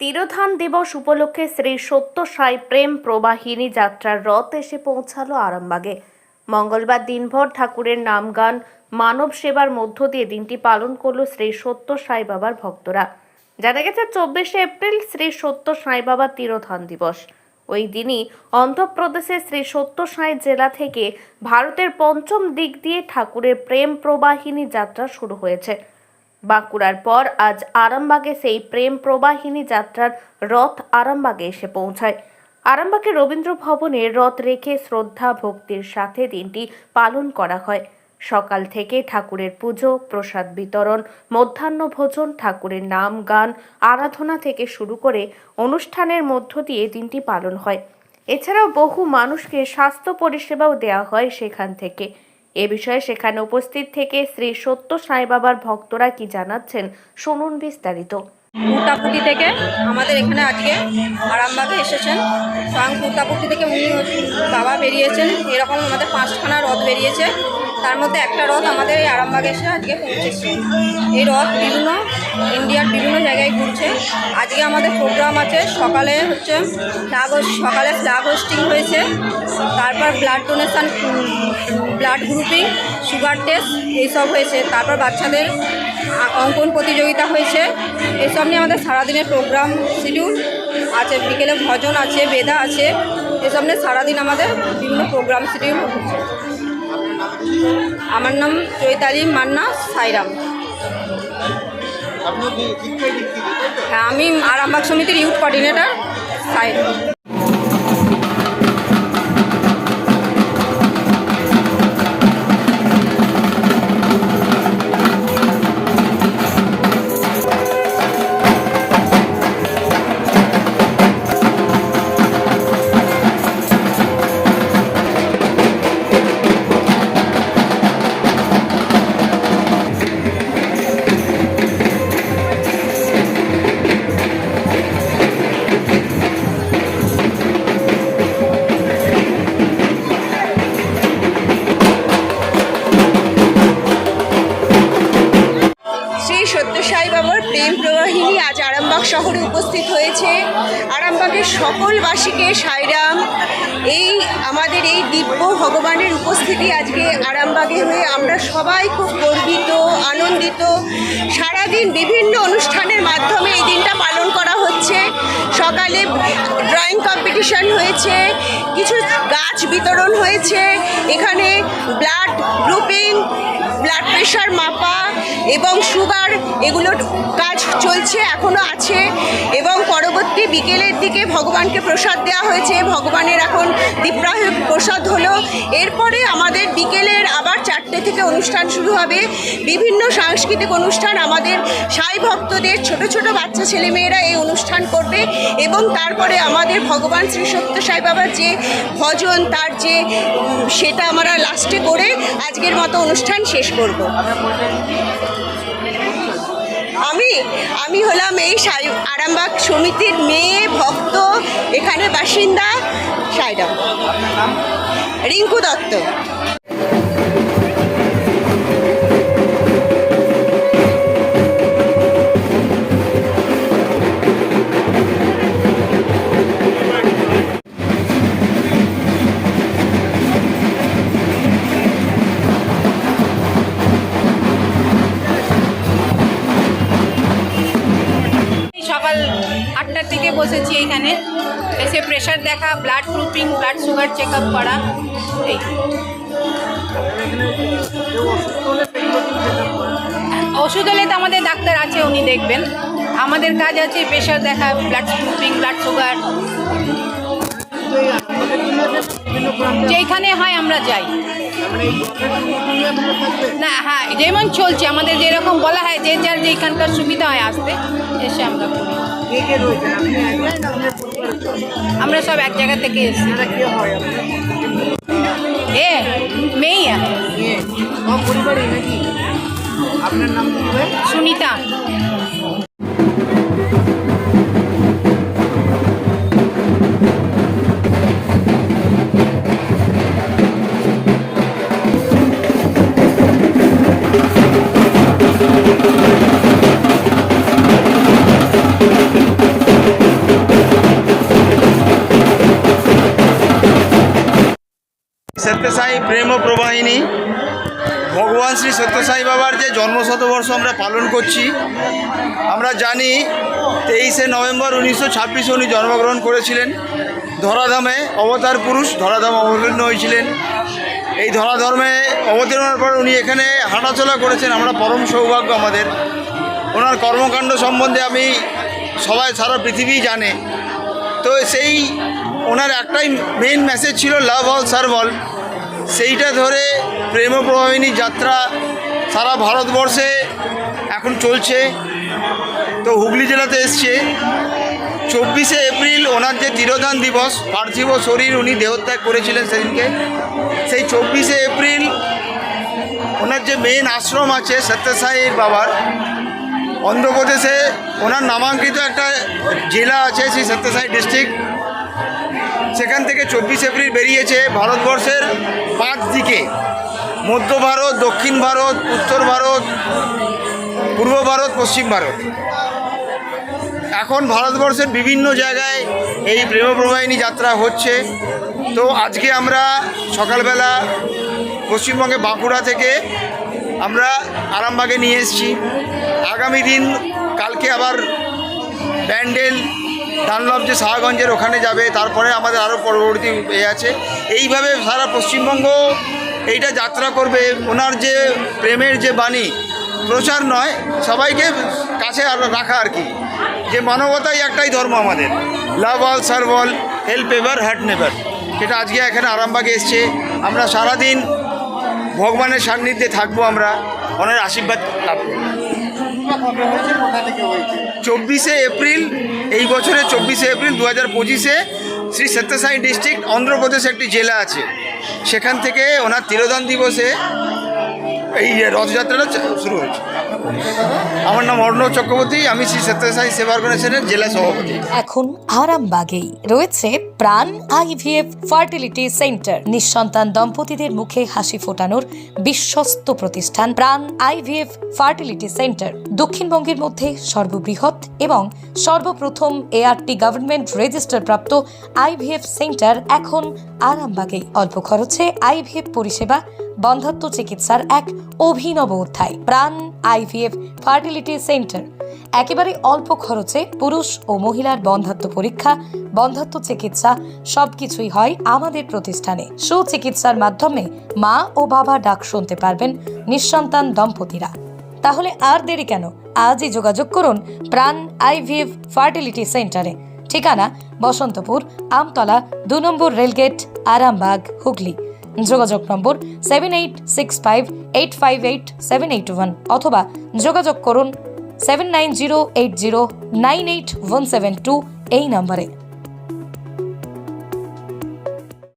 তিরোধান দিবস উপলক্ষে শ্রী সত্য সাই প্রেম প্রবাহিনী যাত্রার রথ এসে পৌঁছালো আরামবাগে। মঙ্গলবার দিনভর ঠাকুরের নামগান মানব সেবার মধ্য দিয়ে দিনটি পালন করলো শ্রী সত্য সাই বাবার ভক্তরা। জানা গেছে 24শে এপ্রিল শ্রী সত্য সাই বাবার তিরোধান দিবস। ওই দিনই অন্ধ্রপ্রদেশের শ্রী সত্য সাই জেলা থেকে ভারতের পঞ্চম দিক দিয়ে ঠাকুরের প্রেম প্রবাহিনী যাত্রা শুরু হয়েছে। বাঁকুড়ার পর আজ আরামবাগে সেই প্রেম প্রবাহিনী যাত্রার রথ আরামবাগে এসে পৌঁছায়। আরামবাগে রবীন্দ্র ভবনে রথ রেখে শ্রদ্ধা ভক্তির সাথে দিনটি পালন করা হয়। সকাল থেকে ঠাকুরের পুজো, প্রসাদ বিতরণ, মধ্যাহ্ন ভোজন, ঠাকুরের নাম গান, আরাধনা থেকে শুরু করে অনুষ্ঠানের মধ্য দিয়ে দিনটি পালন হয়। এছাড়াও বহু মানুষকে স্বাস্থ্য পরিষেবাও দেওয়া হয় সেখান থেকে। এ বিষয়ে সেখানে উপস্থিত থেকে শ্রী সত্য সাই বাবার ভক্তরা কি জানাচ্ছেন শুনুন বিস্তারিত। কুর্তাপুটি থেকে আমাদের এখানে আজকে আরামবাগে এসেছেন। স্বয়ং কুর্তাপুটি থেকে উনি বাবা বেরিয়েছেন। এরকম আমাদের 5খানা রথ বেরিয়েছে, তার মধ্যে একটা রথ আমাদের এই আরামবাগে এসে আজকে পৌঁছেছে। এই রথ বিভিন্ন ইন্ডিয়ার বিভিন্ন জায়গায় ঘুরছে। আজকে আমাদের প্রোগ্রাম আছে। সকালে ফ্ল্যাগ হোস্টিং হয়েছে, তারপর blood donation, blood grouping, sugar test এইসব হয়েছে। তারপর বাচ্চাদের অঙ্কন প্রতিযোগিতা হয়েছে। এসব নিয়ে আমাদের সারাদিনের প্রোগ্রাম শিডিউল আছে। বিকেলে ভজন আছে, বেদা আছে। এসব নিয়ে সারাদিন আমাদের বিভিন্ন প্রোগ্রাম শিডিউল হচ্ছে। আমার নাম চৈতালি মান্না সাইরাম। হ্যাঁ, আমি আরামবাগ সমিতির ইউথ কোঅর্ডিনেটর সাইরাম। সত্য সাই বাবার প্রেম প্রবাহিনী আজ আরামবাগ শহরে উপস্থিত হয়েছে। আরামবাগের সকলবাসীকে সাইরাম। এই আমাদের এই দিব্য ভগবানের উপস্থিতি আজকে আরামবাগে হয়ে আমরা সবাই খুব গর্বিত, আনন্দিত। সারাদিন বিভিন্ন অনুষ্ঠানের মাধ্যমে এই দিনটা পালন করা হচ্ছে। সকালে ড্রয়িং কম্পিটিশন হয়েছে, কিছু গাছ বিতরণ হয়েছে, এখানে ব্লাড গ্রুপিং, ব্লাড প্রেশার মাপা এবং সুগার এগুলোর কাজ চলছে, এখনও আছে। এবং পরবর্তী বিকেলের দিকে ভগবানকে প্রসাদ দেওয়া হয়েছে। ভগবানের এখন দীপ্রায় প্রসাদ হলো। এরপরে আমাদের বিকেলের আবার 4টে থেকে অনুষ্ঠান শুরু হবে। বিভিন্ন সাংস্কৃতিক অনুষ্ঠান আমাদের সাই ভক্তদের ছোট ছোট বাচ্চা ছেলেমেয়েরা এই অনুষ্ঠান করবে। এবং তারপরে আমাদের ভগবান শ্রী সত্য সাই বাবার যে ভজন, তার যে সেটা আমরা লাস্টে করে আজকের মতো অনুষ্ঠান শেষ করব। আমি হলাম এই আরামবাগ সমিতির মেয়ে ভক্ত, এখানে বাসিন্দা সাইরাম। রিঙ্কু দত্ত। সকাল 8টার থেকে বসেছি এইখানে এসে প্রেশার দেখা, blood grouping, blood sugar check up করা। এই ওষুধ হলে তো আমাদের ডাক্তার আছে, উনি দেখবেন। আমাদের কাজ আছে প্রেশার দেখা, ব্লাড গ্রুপিং, ব্লাড সুগার। যেখানে হয় আমরা যাই না। হ্যাঁ, যেমন চলছে আমাদের, যেরকম বলা হয় যে যার যেখানকার সুবিধা হয় আসতে, এসে আমরা করি। আমরা সব এক জায়গা থেকে এসেছি। মেয়ে সুনিতা। সাই প্রেম ও প্রবাহিনী ভগবান শ্রী সত্য সাই বাবার যে জন্মশতবর্ষ আমরা পালন করছি। আমরা জানি 23শে নভেম্বর 1926 উনি জন্মগ্রহণ করেছিলেন ধরাধামে। অবতার পুরুষ ধরাধাম অবতীর্ণ হয়েছিলেন। এই ধরাধর্মে অবতীর্ণের পর উনি এখানে হাঁটাচলা করেছেন। আমরা পরম সৌভাগ্য আমাদের। ওনার কর্মকাণ্ড সম্বন্ধে আমি সবাই সারা পৃথিবী জানে। তো সেই ওনার একটাই মেইন মেসেজ ছিল লাভ অল সার্ভ অল। সেইটা ধরে প্রেম প্রবাহিনী যাত্রা সারা ভারতবর্ষে এখন চলছে। তো হুগলি জেলাতে এসছে 24শে এপ্রিল ওনার যে তিরোধান দিবস, পার্থিব শরীর উনি দেহত্যাগ করেছিলেন সেদিনকে। সেই 24শে এপ্রিল ওনার যে মেইন আশ্রম আছে সত্যসাইর বাবার, অন্ধ্রপ্রদেশে ওনার নামাঙ্কিত একটা জেলা আছে সেই সত্যসাই ডিস্ট্রিক্ট। সেখান থেকে 24 এপ্রিল বেরিয়েছে ভারতবর্ষের 5 দিকে, মধ্য ভারত, দক্ষিণ ভারত, উত্তর ভারত, পূর্ব ভারত, পশ্চিম ভারত। এখন ভারতবর্ষের বিভিন্ন জায়গায় এই প্রেম প্রবাহিনী যাত্রা হচ্ছে। তো আজকে আমরা সকালবেলা পশ্চিমবঙ্গে বাঁকুড়া থেকে আমরা আরামবাগে নিয়ে এসেছি। আগামী দিন কালকে আবার ব্যান্ডেল ডানলপ যে শাহগঞ্জের ওখানে যাবে। তারপরে আমাদের আরও পরবর্তী আছে। এইভাবে সারা পশ্চিমবঙ্গ এইটা যাত্রা করবে। ওনার যে প্রেমের যে বাণী প্রচার নয়, সবাইকে কাছে রাখা আর কি, যে মানবতাই একটাই ধর্ম আমাদের, love all serve all, help ever hurt never. সেটা আজকে এখানে আরামবাগে এসছে। আমরা সারাদিন ভগবানের সান্নিধ্যে থাকবো, আমরা ওনার আশীর্বাদ লাভ করব। 24শে এপ্রিল, এই বছরের 24শে এপ্রিল 2025-এ শ্রী সত্যসাই ডিস্ট্রিক্ট, অন্ধ্রপ্রদেশ একটি জেলা আছে, সেখান থেকে ওনার তিরোধান দিবসে এই রথযাত্রাটা শুরু হয়েছে। আমার নাম অর্ণব চক্রবর্তী, আমি শ্রী সত্যসাই সেবা অর্গানাইজেশনের জেলা সভাপতি। এখন আরামবাগেই রয়েছে প্রাণ আইভিএফ ফার্টিলিটি সেন্টার। নিঃসন্তান দম্পতিদের মুখে হাসি ফোটানোর বিশ্বস্ত প্রতিষ্ঠান প্রাণ আইভিএফ ফার্টিলিটি সেন্টার দক্ষিণবঙ্গের মধ্যে সর্ববৃহৎ এবং সর্বপ্রথম এআরটি গভর্নমেন্ট রেজিস্টার প্রাপ্ত আইভিএফ সেন্টার এখন আরামবাগেই। অল্প খরচে আইভিএফ পরিষেবা, বন্ধাত্ম চিকিৎসার এক অভিনব অধ্যায়। প্রাণ আইভিএফ ফার্টিলিটি সেন্টার একেবারে অল্প খরচে পুরুষ ও মহিলার বন্ধাত্ম পরীক্ষা, বন্ধাত্ম চিকিৎসা সবকিছুই হয় আমাদের প্রতিষ্ঠানে। সুচিকিৎসার মাধ্যমে মা ও বাবা ডাক শুনতে পারবেন নিঃসন্তান দম্পতিরা। তাহলে আর দেরি কেন? আজই যোগাযোগ করুন প্রাণ আইভিএফ ফার্টিলিটি সেন্টারে। ঠিকানা বসন্তপুর, আমতলা, 2 নম্বর রেলগেট, আরামবাগ, হুগলি। যোগাযোগ নম্বর 7865858781 অথবা যোগাযোগ করুন 7908098172 এই নম্বরে।